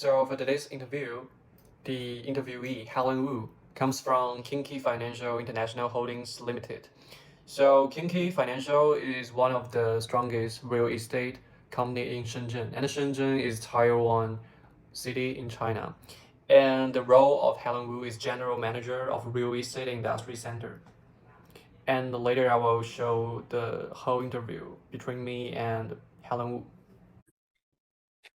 So for today's interview, the interviewee, Helen Wu, comes from Kinki Financial International Holdings Limited. So Kinki Financial is one of the strongest real estate company in Shenzhen, and Shenzhen is Tier 1 city in China. And the role of Helen Wu is General Manager of Real Estate Industry Center. And later I will show the whole interview between me and Helen Wu.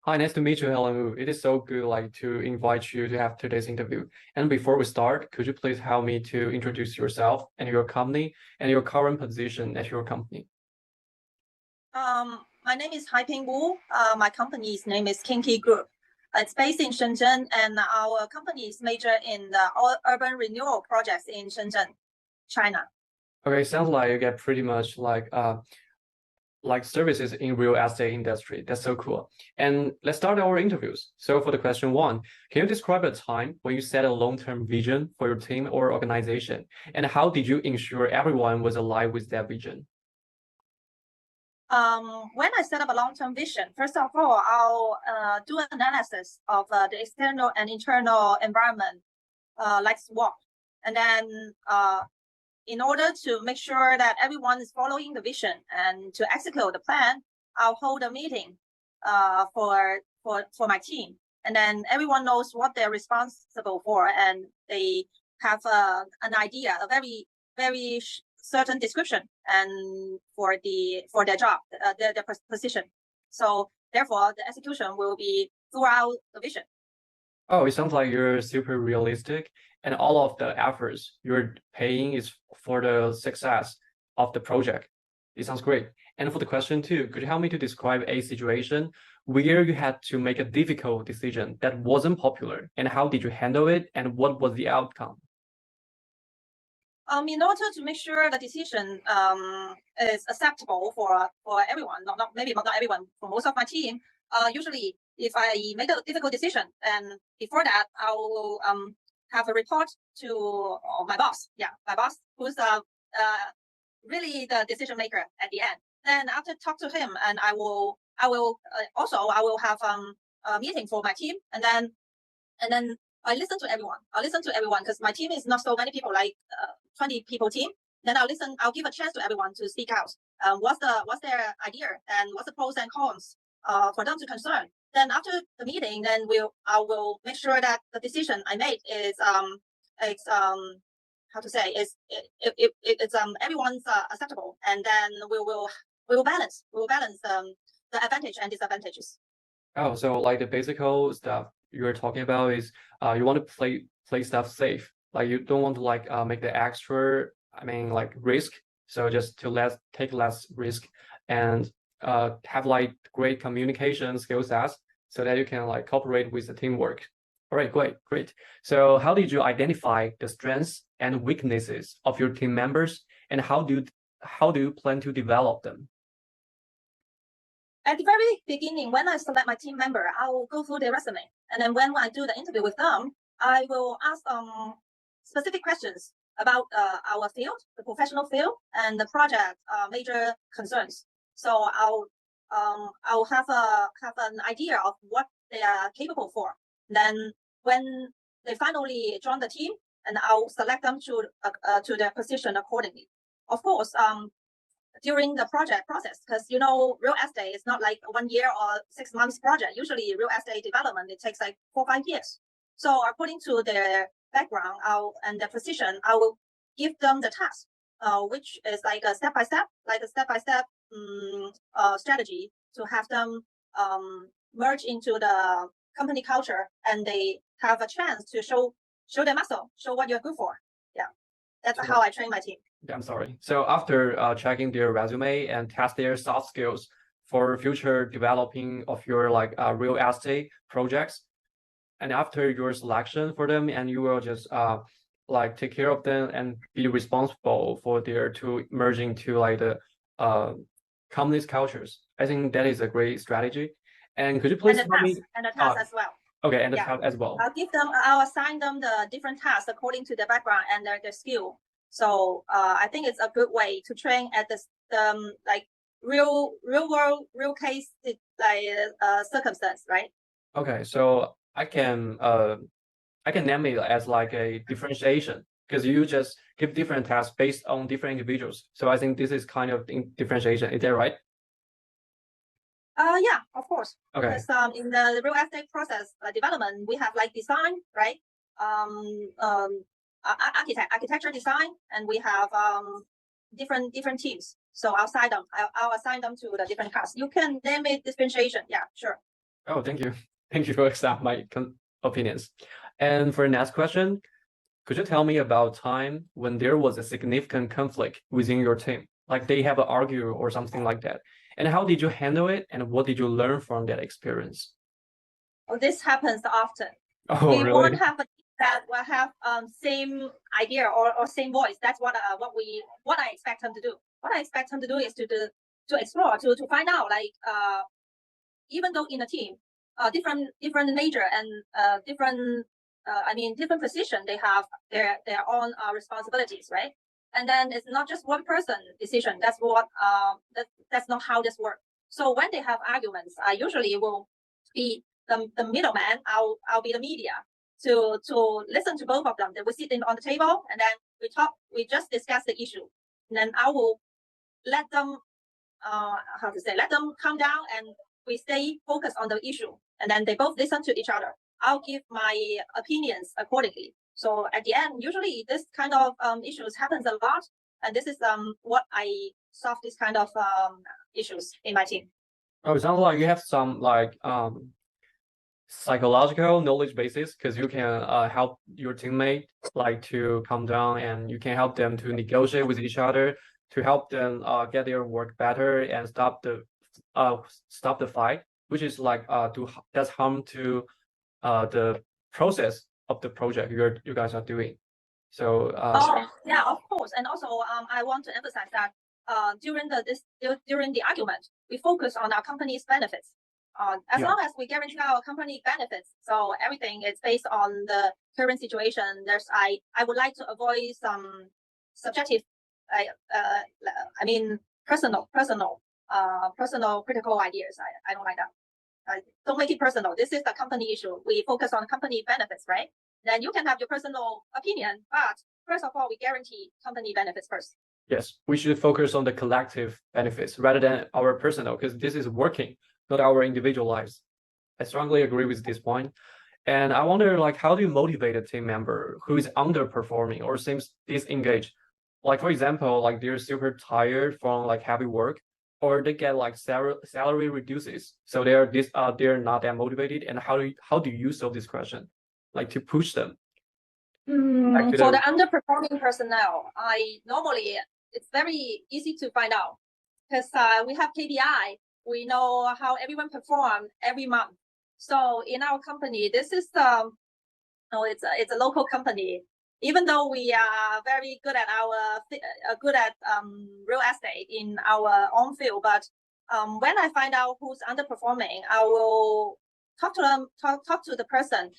Hi, nice to meet you, Helen Wu. It is so good to invite you to have today's interview. And before we start, could you please help me to introduce yourself and your company and your current position at your company? My name is Haiping Wu. My company's name is Kinki Group. It's based in Shenzhen, and our company is major in the urban renewal projects in Shenzhen, China. Okay, sounds like you get pretty much like services in real estate industry. That's so cool. And let's start our interviews. So for the question one, can you describe a time when you set a long-term vision for your team or organization? And how did you ensure everyone was aligned with that vision? When I set up a long-term vision, first of all, I'll do an analysis of the external and internal environment, like SWOT. And then in order to make sure that everyone is following the vision and to execute the plan, I'll hold a meeting for my team. And then everyone knows what they're responsible for, and they have an idea, a very certain description and for their job, their position. So therefore, the execution will be throughout the vision. Oh, it sounds like you're super realistic, and all of the efforts you're paying is for the success of the project. It sounds great. And for the question two, could you help me to describe a situation where you had to make a difficult decision that wasn't popular, and how did you handle it, and what was the outcome? In order to make sure the decision is acceptable for everyone, maybe not everyone, for most of my team, usually if I make a difficult decision, and before that, I will have a report to my boss. Yeah, my boss, who's really the decision maker at the end. Then after talk to him, and I will have a meeting for my team, and then I listen to everyone. I'll listen to everyone because my team is not so many people, like 20 people team. Then I'll give a chance to everyone to speak out. What's their idea, and what's the pros and cons for them to concern. Then after the meeting, then I will make sure that the decision I made is it's how to say it's everyone's acceptable, and then we will balance the advantage and disadvantages. Oh, so like the basic stuff you're talking about is you want to play stuff safe. Like you don't want to make the extra, risk. So just to take less risk and have great communication skill sets so that you can cooperate with the teamwork. All right, great. So how did you identify the strengths and weaknesses of your team members, and how do you plan to develop them? At the very beginning, when I select my team member, I will go through their resume. And then when I do the interview with them, I will ask specific questions about our field, the professional field, and the project major concerns. So I'll have an idea of what they are capable for. Then when they finally join the team, and I'll select them to their position accordingly. Of course, during the project process, because real estate is not like 1 year or 6 months project. Usually real estate development, it takes like 4 or 5 years. So according to their background and their position, I will give them the task, which is like a step-by-step strategy to have them merge into the company culture, and they have a chance to show their muscle, show what you're good for. Yeah, that's how I train my team. Yeah, I'm sorry. So after checking their resume and test their soft skills for future developing of your real estate projects, and after your selection for them, and you will just take care of them and be responsible for their to merge into the company's cultures. I think that is a great strategy. And could you please tell me? And the task as well. Okay, and the task as well. I'll assign them the different tasks according to their background and their skill. So I think it's a good way to train at the real world, real case circumstance, right? Okay, so I can name it as like a differentiation because you just give different tasks based on different individuals. So I think this is kind of differentiation. Is that right? Yeah, of course. Okay. Because in the real estate process development, we have like design, right? Architecture design, and we have different teams. So I'll assign them to the different tasks. You can name it differentiation. Yeah, sure. Oh, thank you. Thank you for accepting my opinions. And for the next question, could you tell me about time when there was a significant conflict within your team? Like they have an argue or something like that. And how did you handle it? And what did you learn from that experience? Oh, this happens often. Oh, We really? won't have a team that will have same idea or same voice. That's what I expect them to do. What I expect them to do is to explore, to find out, like even though in a team, different major and different position, they have their own responsibilities, right? And then it's not just one person decision. That's not how this works. So when they have arguments, I usually will be the middleman. I'll be the media to listen to both of them. Then we sit on the table and then we talk. We just discuss the issue. And then I will let them let them calm down and we stay focused on the issue. And then they both listen to each other. I'll give my opinions accordingly. So at the end, usually this kind of issues happens a lot, and this is what I solve this kind of issues in my team. Oh, it sounds like you have some like psychological knowledge basis because you can help your teammate like to calm down and you can help them to negotiate with each other to help them get their work better and stop the fight, which is like does harm to the process of the project you guys are doing. So yeah, of course. And also I want to emphasize that during the argument, we focus on our company's benefits. As long as we guarantee our company benefits, so everything is based on the current situation. I would like to avoid some subjective, personal critical ideas. I don't like that. Don't make it personal. This is the company issue. We focus on company benefits, right? Then you can have your personal opinion, but first of all, we guarantee company benefits first. Yes, we should focus on the collective benefits rather than our personal, because this is working, not our individual lives. I strongly agree with this point. And I wonder, like, how do you motivate a team member who is underperforming or seems disengaged? Like, for example, like they're super tired from like heavy work, or they get like salary reduces, so they're not that motivated. And how do you solve this question, like to push them? For the underperforming personnel, it's very easy to find out because we have KPI. We know how everyone performed every month. So in our company, this is it's a local company. Even though we are very good at real estate in our own field, but when I find out who's underperforming, I will talk to them, talk to the person,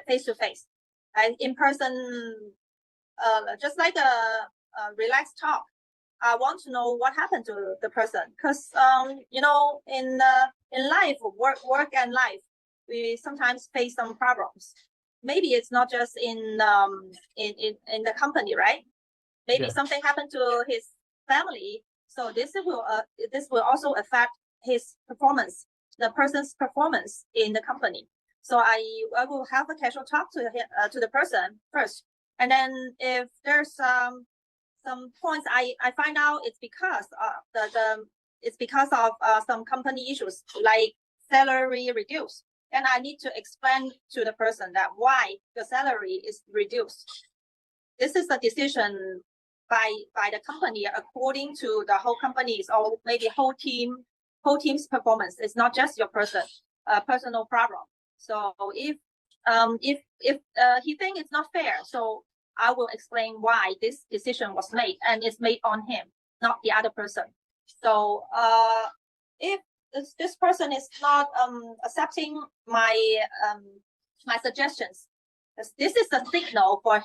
face to face, in person, just like a relaxed talk. I want to know what happened to the person because in life, work and life, we sometimes face some problems. Maybe it's not just in the company, right? Maybe something happened to his family, so this will also affect his performance, the person's performance in the company. So I will have a casual talk to the person first, and then if there's some points I find out it's because of some company issues like salary reduced. And I need to explain to the person that why the salary is reduced. This is a decision by the company according to the whole company's or maybe whole team's performance. It's not just your personal problem. So if he think it's not fair, so I will explain why this decision was made, and it's made on him, not the other person. So if this person is not accepting my suggestions, this is a signal for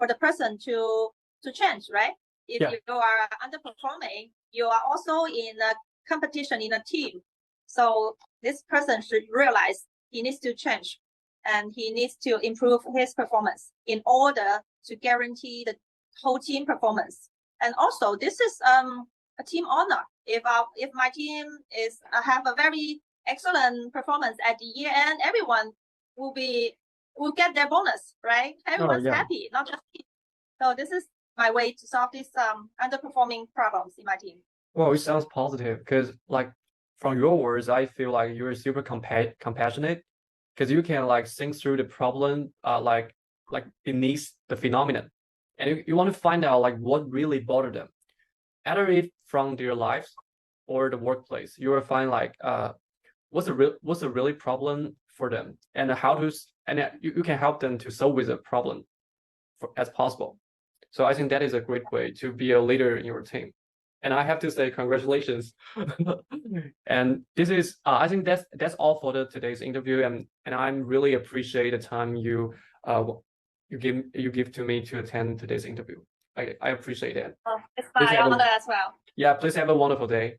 the person to change, right? If you are underperforming, you are also in a competition in a team. So this person should realize he needs to change. and he needs to improve his performance in order to guarantee the whole team performance. And also, this is a team honor. If my team have a very excellent performance at the year end, everyone will get their bonus, right? Everyone's yeah. happy, not just me. So this is my way to solve these underperforming problems in my team. Well, it sounds positive because, like, from your words, I feel like you're super compassionate because you can like think through the problem, like beneath the phenomenon, and you want to find out like what really bothered them, either it from their lives or the workplace. You will find like what's the really problem for them and how to and you can help them to solve with the problem as possible. So I think that is a great way to be a leader in your team. And I have to say congratulations. And this is I think that's all for today's interview, and I'm really appreciate the time you give to me to attend today's interview. I appreciate it. It's Please my have a- honor as well. Yeah, please have a wonderful day.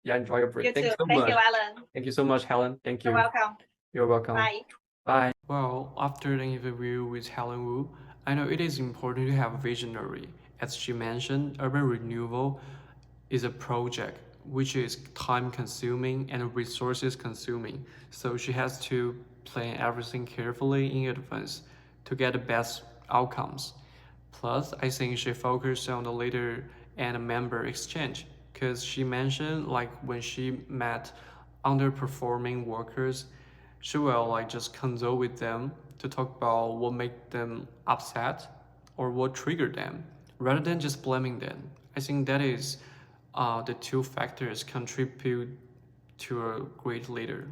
Yeah, enjoy your break. You Thank too. you so Thank much. you, Alan. Thank you so much, Helen. Thank you. You're welcome. You're welcome. Bye. Bye. Well, after the interview with Helen Wu, I know it is important to have a visionary. As she mentioned, urban renewal is a project which is time consuming and resources consuming. So she has to plan everything carefully in advance to get the best outcomes. Plus, I think she focused on the leader and member exchange because she mentioned like when she met underperforming workers, she will like just consult with them to talk about what made them upset or what triggered them rather than just blaming them. I think that is the two factors contribute to a great leader.